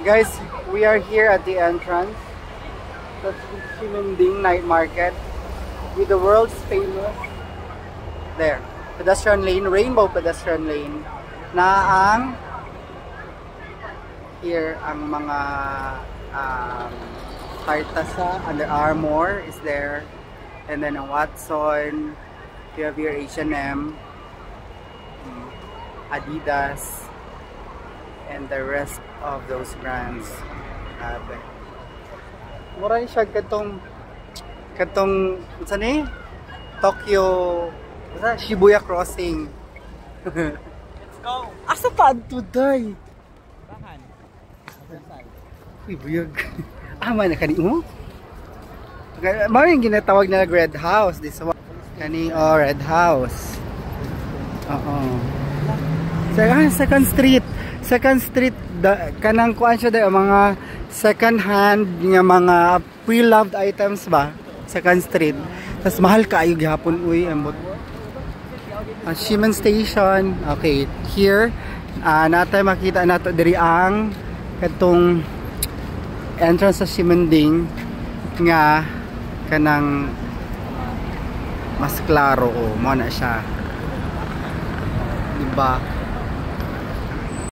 Guys, we are here at the entrance. That's the Ximending Night Market with the world's famous there, pedestrian lane, rainbow pedestrian lane na ang here ang mga Tartasa, Under Armour is there, and then a Watson, you have your H&M, Adidas, and the rest of those brands. Grabe. Mura siya katong saan eh? Tokyo, Shibuya Crossing. Let's go! Asa pa ito, day? Bahan. Uy, buyag. Man, kani mo? Mao yung ginatawag na Red House. This one. Kani, Red House. Oo. Second Street. Second Street, kanang kuan siya dayo, mga second hand, nga mga pre-loved items ba? Second Street. Tas mahal kaayo gihapon, uy, ambot. Shimen Station. Okay, here, natay makita nato diri ang katong entrance sa Ximending nga kanang mas klaro, mo na siya, diba?